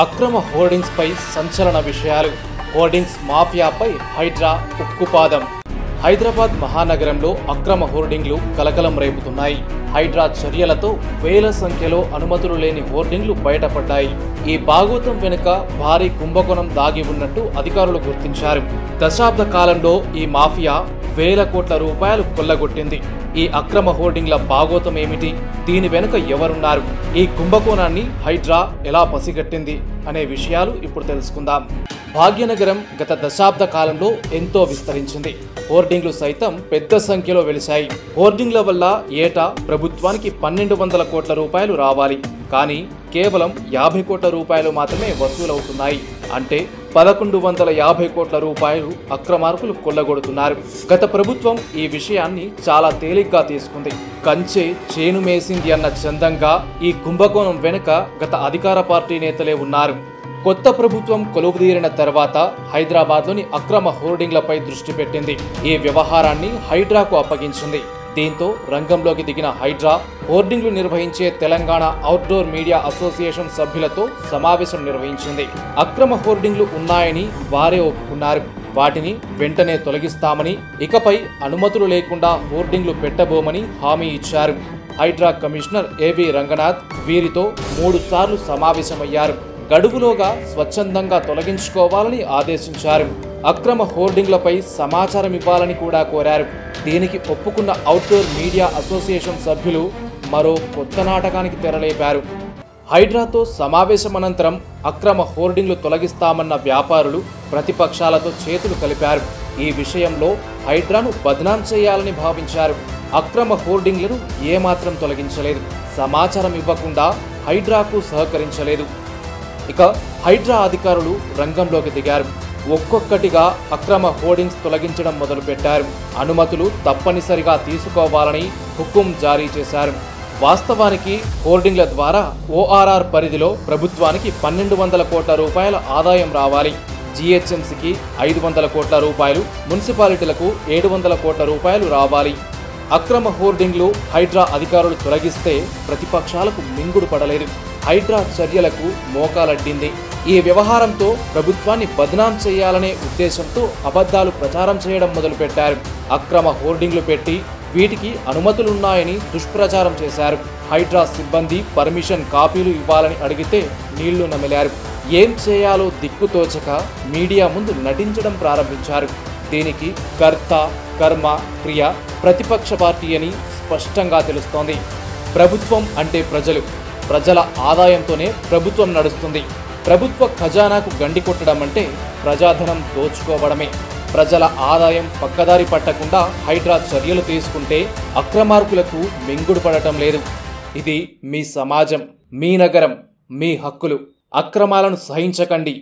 అక్రమ హోర్డింగ్స్ పై సంచలన విషయాలు. హోర్డింగ్స్ మాఫియాపై హైడ్రా ఉక్కుపాదం. హైదరాబాద్ మహానగరంలో అక్రమ హోర్డింగ్లు కలకలం రేపుతున్నాయి. హైడ్రా చర్యలతో వేల సంఖ్యలో అనుమతులు లేని హోర్డింగ్లు బయటపడ్డాయి. ఈ బాగోతం వెనుక భారీ కుంభకోణం దాగి ఉన్నట్టు అధికారులు గుర్తించారు. దశాబ్ద కాలంలో ఈ మాఫియా వేల కోట్ల రూపాయలు కొల్లగొట్టింది. ఈ అక్రమ హోర్డింగ్ల బాగోతం ఏమిటి? దీని వెనుక ఎవరున్నారు? ఈ కుంభకోణాన్ని హైడ్రా ఎలా పసిగట్టింది అనే విషయాలు ఇప్పుడు తెలుసుకుందాం. భాగ్యనగరం గత దశాబ్ద కాలంలో ఎంతో విస్తరించింది. హోర్డింగ్లు సైతం పెద్ద సంఖ్యలో వెలిశాయి. హోర్డింగ్ల వల్ల ఏటా ప్రభుత్వానికి 1200 కోట్ల రూపాయలు రావాలి. కానీ కేవలం 50 కోట్ల రూపాయలు మాత్రమే వసూలవుతున్నాయి. అంటే 1150 కోట్ల రూపాయలు అక్రమార్కులు కొల్లగొడుతున్నారు. గత ప్రభుత్వం ఈ విషయాన్ని చాలా తేలిగ్గా తీసుకుంది. కంచె చేను మేసింది అన్న చందంగా ఈ కుంభకోణం వెనుక గత అధికార పార్టీ నేతలే ఉన్నారు. కొత్త ప్రభుత్వం కొలువుదీరిన తర్వాత హైదరాబాద్లోని అక్రమ హోర్డింగ్లపై దృష్టి పెట్టింది. ఈ వ్యవహారాన్ని హైడ్రాకు అప్పగించింది. దీంతో రంగంలోకి దిగిన హైడ్రా హోర్డింగ్లు నిర్వహించే తెలంగాణ అవుట్డోర్ మీడియా అసోసియేషన్ సభ్యులతో సమావేశం నిర్వహించింది. అక్రమ హోర్డింగ్లు ఉన్నాయని వారే ఒప్పుకున్నారు. వాటిని వెంటనే తొలగిస్తామని, ఇకపై అనుమతులు లేకుండా హోర్డింగ్లు పెట్టబోమని హామీ ఇచ్చారు. హైడ్రా కమిషనర్ ఏవి రంగనాథ్ వీరితో 3 సార్లు సమావేశమయ్యారు. గడువులోగా స్వచ్ఛందంగా తొలగించుకోవాలని ఆదేశించారు. అక్రమ హోర్డింగ్లపై సమాచారం ఇవ్వాలని కూడా కోరారు. దీనికి ఒప్పుకున్న అవుట్డోర్ మీడియా అసోసియేషన్ సభ్యులు మరో కొత్త నాటకానికి తెరలేపారు. హైడ్రాతో సమావేశం అనంతరం అక్రమ హోర్డింగ్లు తొలగిస్తామన్న వ్యాపారులు ప్రతిపక్షాలతో చేతులు కలిపారు. ఈ విషయంలో హైడ్రాను బద్నాం చేయాలని భావించారు. అక్రమ హోర్డింగ్లను ఏమాత్రం తొలగించలేదు. సమాచారం ఇవ్వకుండా హైడ్రాకు సహకరించలేదు. ఇక హైడ్రా అధికారులు రంగంలోకి దిగారు. ఒక్కొక్కటిగా అక్రమ హోర్డింగ్స్ తొలగించడం మొదలుపెట్టారు. అనుమతులు తప్పనిసరిగా తీసుకోవాలని హుకుం జారీ చేశారు. వాస్తవానికి హోర్డింగ్ల ద్వారా ఓఆర్ఆర్ పరిధిలో ప్రభుత్వానికి 1200 కోట్ల రూపాయల ఆదాయం రావాలి. జీహెచ్ఎంసీకి 500 కోట్ల రూపాయలు, మున్సిపాలిటీలకు 700 కోట్ల రూపాయలు రావాలి. అక్రమ హోర్డింగ్లు హైడ్రా అధికారులు తొలగిస్తే ప్రతిపక్షాలకు మింగుడు పడలేదు. హైడ్రా చర్యలకు మోకాలడ్డింది. ఈ వ్యవహారంతో ప్రభుత్వాన్ని బద్నాం చేయాలనే ఉద్దేశంతో అబద్ధాలు ప్రచారం చేయడం మొదలుపెట్టారు. అక్రమ హోర్డింగ్లు పెట్టి వీటికి అనుమతులున్నాయని దుష్ప్రచారం చేశారు. హైడ్రా సిబ్బంది పర్మిషన్ కాపీలు ఇవ్వాలని అడిగితే నీళ్లు నమిలారు. ఏం చేయాలో దిక్కుతోచక మీడియా ముందు నటించడం ప్రారంభించారు. దీనికి కర్త, కర్మ, క్రియ ప్రతిపక్ష పార్టీ అని స్పష్టంగా తెలుస్తోంది. ప్రభుత్వం అంటే ప్రజలు. ప్రజల ఆదాయంతోనే ప్రభుత్వం నడుస్తుంది. ప్రభుత్వ ఖజానాకు గండి కొట్టడం అంటే ప్రజాధనం దోచుకోవడమే. ప్రజల ఆదాయం పక్కదారి పట్టకుండా హైడ్రా చర్యలు తీసుకుంటే అక్రమార్కులకు మింగుడు పడటం లేదు. ఇది మీ సమాజం, మీ నగరం, మీ హక్కులు. అక్రమాలను సహించకండి.